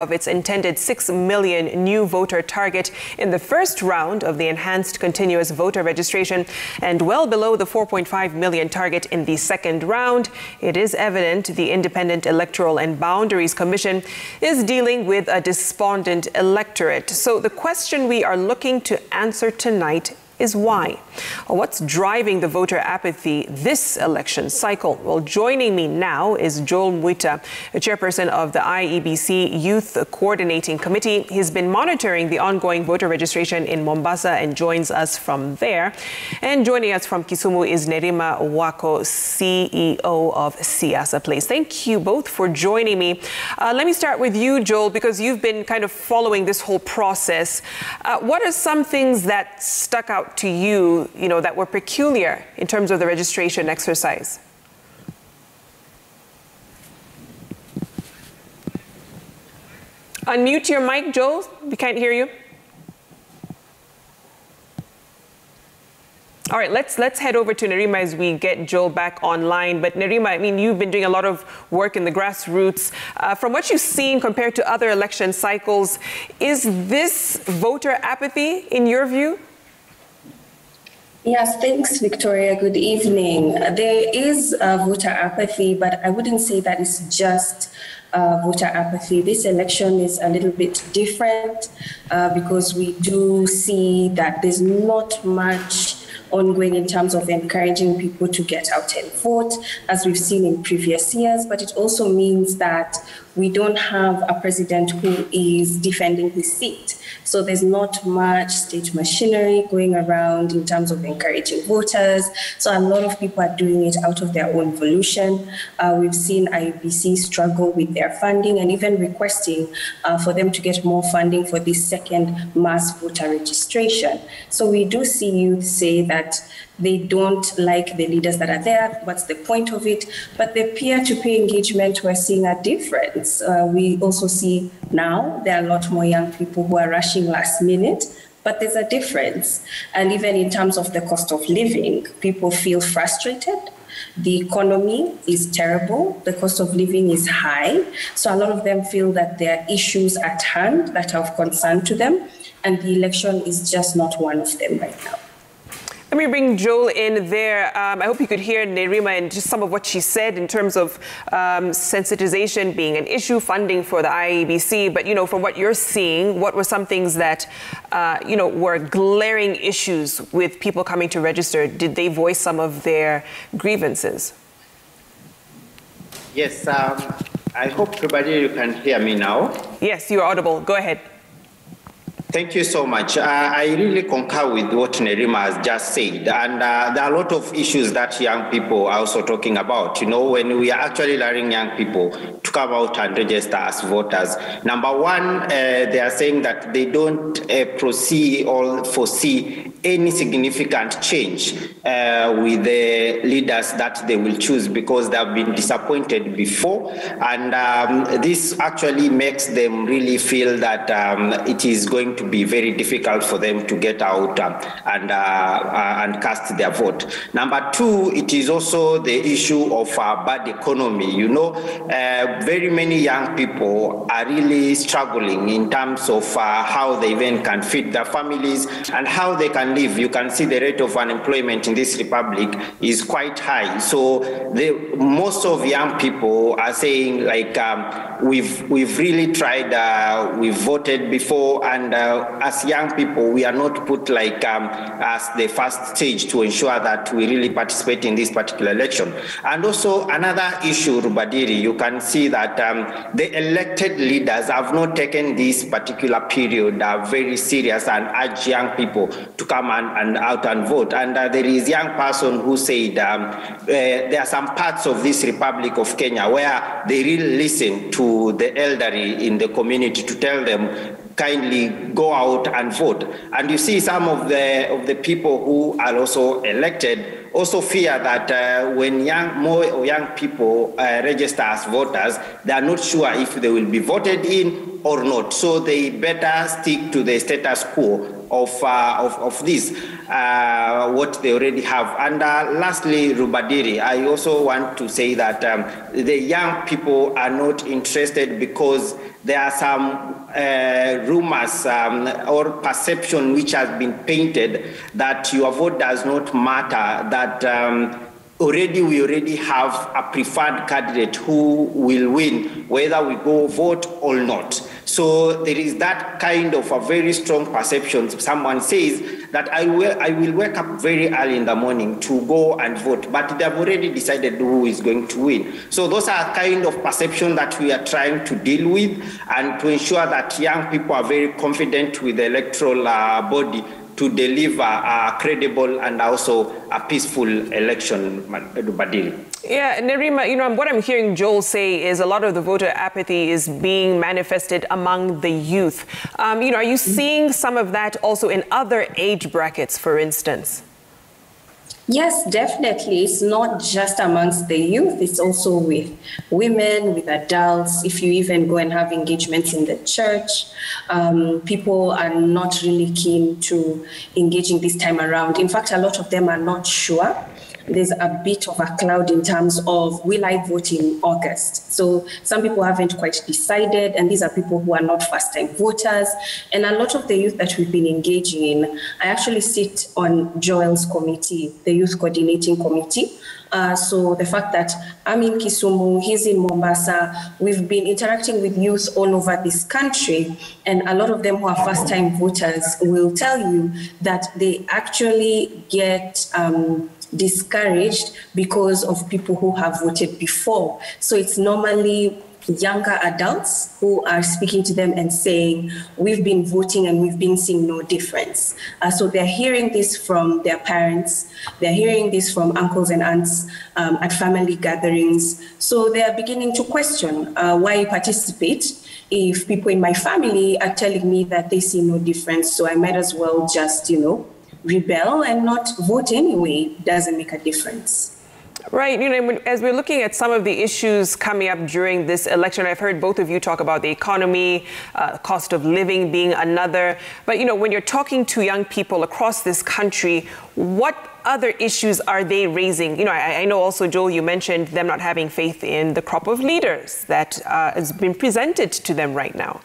of its intended 6 million new voter target in the first round of the enhanced continuous voter registration and well below the 4.5 million target in the second round. It is evident the Independent Electoral and Boundaries Commission is dealing with a despondent electorate. So the question we are looking to answer tonight is why? What's driving the voter apathy this election cycle? Well, joining me now is Joel Muita, the chairperson of the IEBC Youth Coordinating Committee. He's been monitoring the ongoing voter registration in Mombasa and joins us from there. And joining us from Kisumu is Nerima Wako, CEO of Siasa Place. Thank you both for joining me. Let me start with you, Joel, because you've been kind of following this whole process. What are some things that stuck out to you, that were peculiar in terms of the registration exercise? Unmute your mic, Joel. We can't hear you. All right, let's head over to Nerima as we get Joel back online. But Nerima, I mean, you've been doing a lot of work in the grassroots. From what you've seen compared to other election cycles, is this voter apathy in your view? Yes, thanks, Victoria. Good evening. There is voter apathy, but I wouldn't say that it's just voter apathy. This election is a little bit different because we do see that there's not much ongoing in terms of encouraging people to get out and vote, as we've seen in previous years. But it also means that we don't have a president who is defending his seat. So there's not much state machinery going around in terms of encouraging voters. So a lot of people are doing it out of their own volition. We've seen IEBC struggle with their funding and even requesting for them to get more funding for this second mass voter registration. So we do see youth say that they don't like the leaders that are there. What's the point of it? But the peer-to-peer engagement, we're seeing a difference. We also see now there are a lot more young people who are rushing last minute, but there's a difference. And even in terms of the cost of living, people feel frustrated. The economy is terrible. The cost of living is high. So a lot of them feel that there are issues at hand that are of concern to them, and the election is just not one of them right now. Let me bring Joel in there. I hope you could hear Nerima and just some of what she said in terms of sensitization being an issue, funding for the IEBC. But, from what you're seeing, what were some things that, were glaring issues with people coming to register? Did they voice some of their grievances? Yes, I hope everybody you can hear me now. Yes, you're audible. Go ahead. Thank you so much. I really concur with what Nerima has just said. And there are a lot of issues that young people are also talking about. When we are actually allowing young people to come out and register as voters, number one, they are saying that they don't foresee any significant change with the leaders that they will choose because they have been disappointed before. And this actually makes them really feel that it is going to be very difficult for them to get out and cast their vote. Number two, it is also the issue of bad economy. Very many young people are really struggling in terms of how they even can feed their families and how they can live. You can see the rate of unemployment in this republic is quite high. So most of young people are saying we've really tried, we've voted before, and as young people, we are not put as the first stage to ensure that we really participate in this particular election. And also another issue, Rubadiri, you can see that the elected leaders have not taken this particular period very serious and urge young people to come and out and vote. And there is a young person who said there are some parts of this Republic of Kenya where they really listen to the elderly in the community to tell them, kindly go out and vote. And you see some of the people who are also elected also fear that when more young people register as voters, they are not sure if they will be voted in or not. So they better stick to the status quo of this, what they already have. And lastly, Rubadiri, I also want to say that the young people are not interested because there are some rumors or perception which has been painted that your vote does not matter, that we already have a preferred candidate who will win whether we go vote or not. So there is that kind of a very strong perception. Someone says that I will wake up very early in the morning to go and vote, but they have already decided who is going to win. So those are kind of perception that we are trying to deal with and to ensure that young people are very confident with the electoral body to deliver a credible and also a peaceful election, Badili. Yeah, Nerima, what I'm hearing Joel say is a lot of the voter apathy is being manifested among the youth. Are you seeing some of that also in other age brackets, for instance? Yes, definitely. It's not just amongst the youth, it's also with women, with adults. If you even go and have engagements in the church, people are not really keen to engaging this time around. In fact, a lot of them are not sure. There's a bit of a cloud in terms of, will I vote in August? So some people haven't quite decided, and these are people who are not first-time voters. And a lot of the youth that we've been engaging in, I actually sit on Joel's committee, the Youth Coordinating Committee. So the fact that I'm in Kisumu, he's in Mombasa, we've been interacting with youth all over this country, and a lot of them who are first-time voters will tell you that they actually get discouraged because of people who have voted before. So it's normally younger adults who are speaking to them and saying, we've been voting and we've been seeing no difference. So they're hearing this from their parents, they're hearing this from uncles and aunts at family gatherings. So they are beginning to question why participate if people in my family are telling me that they see no difference. So I might as well just, rebel and not vote anyway. It doesn't make a difference. Right. As we're looking at some of the issues coming up during this election, I've heard both of you talk about the economy, cost of living being another. But, when you're talking to young people across this country, what other issues are they raising? I know also, Joel, you mentioned them not having faith in the crop of leaders that has been presented to them right now.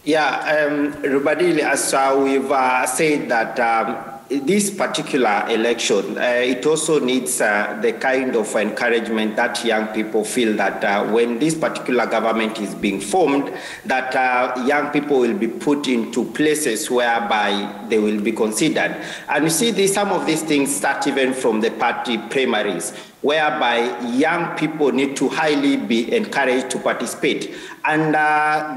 Yeah, Rubadili, as we've said that this particular election, it also needs the kind of encouragement that young people feel that when this particular government is being formed, that young people will be put into places whereby they will be considered. And you see, some of these things start even from the party primaries, whereby young people need to highly be encouraged to participate. And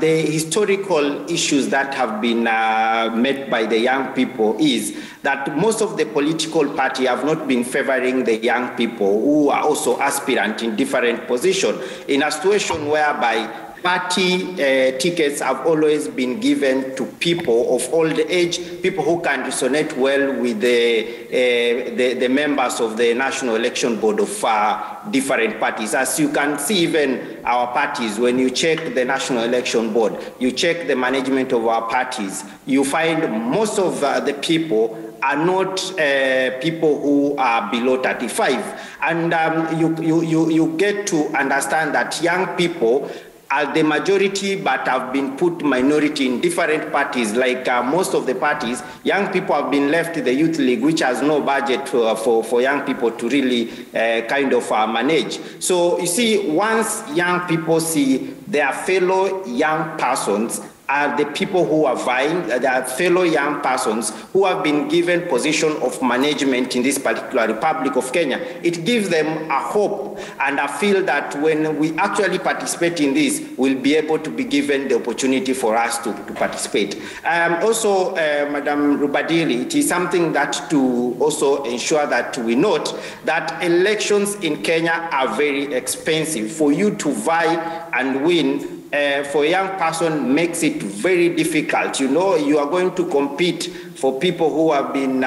the historical issues that have been met by the young people is that most of the political parties have not been favoring the young people who are also aspirant in different positions, in a situation whereby party tickets have always been given to people of old age, people who can resonate well with the members of the National Election Board of different parties. As you can see, even our parties, when you check the National Election Board, you check the management of our parties, you find most of the people are not people who are below 35. And you get to understand that young people are the majority but have been put minority in different parties. Like most of the parties, young people have been left the Youth League, which has no budget for young people to really kind of manage. So you see, once young people see their fellow young persons are the people who are vying, their fellow young persons who have been given position of management in this particular Republic of Kenya, it gives them a hope and a feel that when we actually participate in this, we'll be able to be given the opportunity for us to participate. Also, Madam Rubadili, it is something that to also ensure that we note that elections in Kenya are very expensive. For you to vie and win for a young person makes it very difficult. You know, you are going to compete for people who have been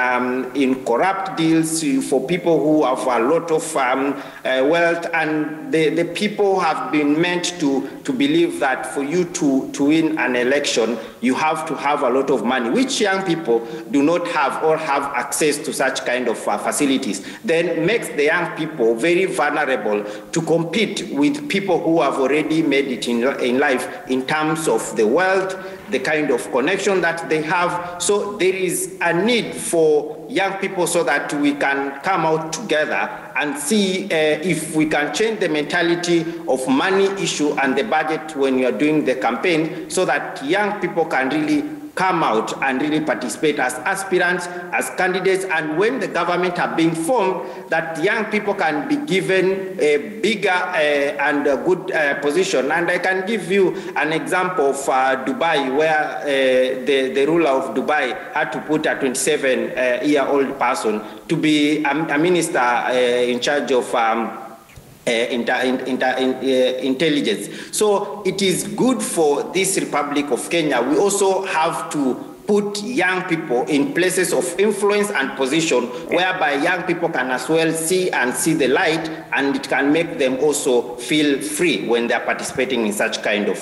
in corrupt deals, for people who have a lot of wealth, and the people have been meant to believe that for you to win an election, you have to have a lot of money, which young people do not have or have access to such kind of facilities, then makes the young people very vulnerable to compete with people who have already made it in life in terms of the wealth, the kind of connection that they have. So there is a need for young people so that we can come out together and see if we can change the mentality of money issue and the budget when you are doing the campaign, so that young people can really come out and really participate as aspirants, as candidates, and when the government are being formed, that young people can be given a bigger and a good position. And I can give you an example of Dubai, where the ruler of Dubai had to put a 27-year-old person to be a minister in charge of intelligence. So it is good for this Republic of Kenya. We also have to put young people in places of influence and position, whereby young people can as well see the light, and it can make them also feel free when they are participating in such kind of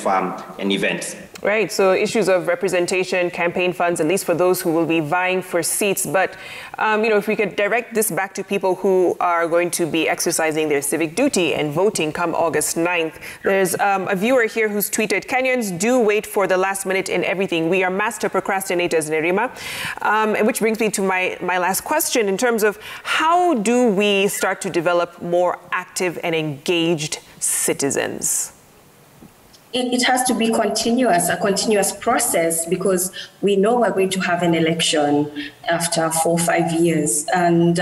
events. Right, so issues of representation, campaign funds, at least for those who will be vying for seats. But, if we could direct this back to people who are going to be exercising their civic duty and voting come August 9th. There's a viewer here who's tweeted, Kenyans do wait for the last minute in everything. We are master procrastinators, Nerima. And which brings me to my last question in terms of how do we start to develop more active and engaged citizens? It has to be a continuous process, because we know we're going to have an election after 4 or 5 years. And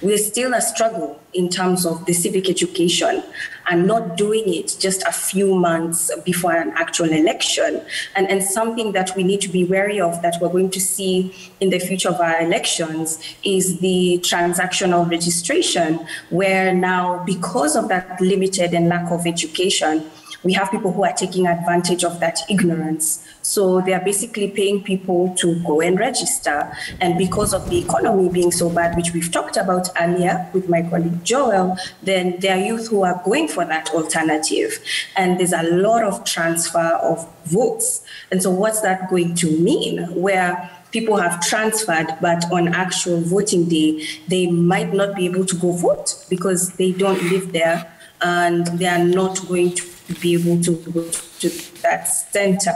we're still a struggle in terms of the civic education and not doing it just a few months before an actual election. And something that we need to be wary of that we're going to see in the future of our elections is the transactional registration, where now, because of that limited and lack of education, we have people who are taking advantage of that ignorance. So they are basically paying people to go and register. And because of the economy being so bad, which we've talked about earlier with my colleague Joel, then there are youth who are going for that alternative. And there's a lot of transfer of votes. And so what's that going to mean? Where people have transferred, but on actual voting day, they might not be able to go vote because they don't live there and they are not going to be able to go to that center.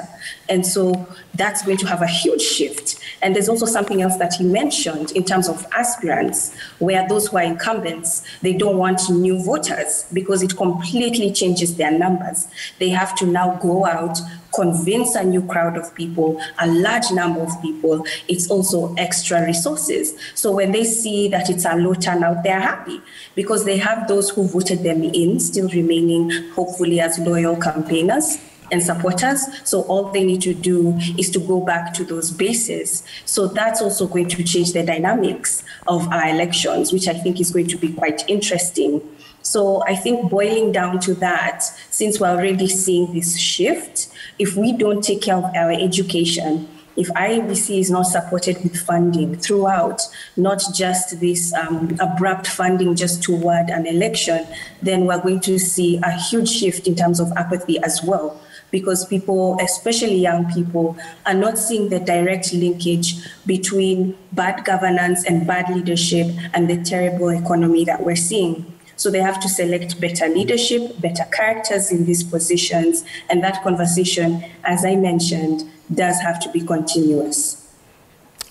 And so that's going to have a huge shift. And there's also something else that he mentioned in terms of aspirants, where those who are incumbents, they don't want new voters because it completely changes their numbers. They have to now go out, convince a new crowd of people, a large number of people. It's also extra resources. So when they see that it's a low turnout, they're happy because they have those who voted them in still remaining, hopefully, as loyal campaigners and supporters. So all they need to do is to go back to those bases. So that's also going to change the dynamics of our elections, which I think is going to be quite interesting. So I think boiling down to that, since we're already seeing this shift, if we don't take care of our education, if IEBC is not supported with funding throughout, not just this abrupt funding just toward an election, then we're going to see a huge shift in terms of apathy as well. Because people, especially young people, are not seeing the direct linkage between bad governance and bad leadership and the terrible economy that we're seeing. So they have to select better leadership, better characters in these positions. And that conversation, as I mentioned, does have to be continuous.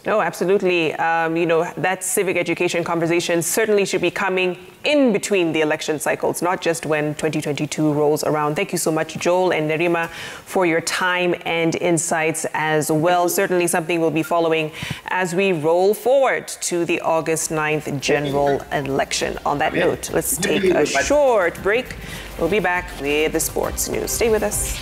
No, absolutely. That civic education conversation certainly should be coming in between the election cycles, not just when 2022 rolls around. Thank you so much, Joel and Nerima, for your time and insights as well. Certainly something we'll be following as we roll forward to the August 9th general election. On that note, let's take a short break. We'll be back with the sports news. Stay with us.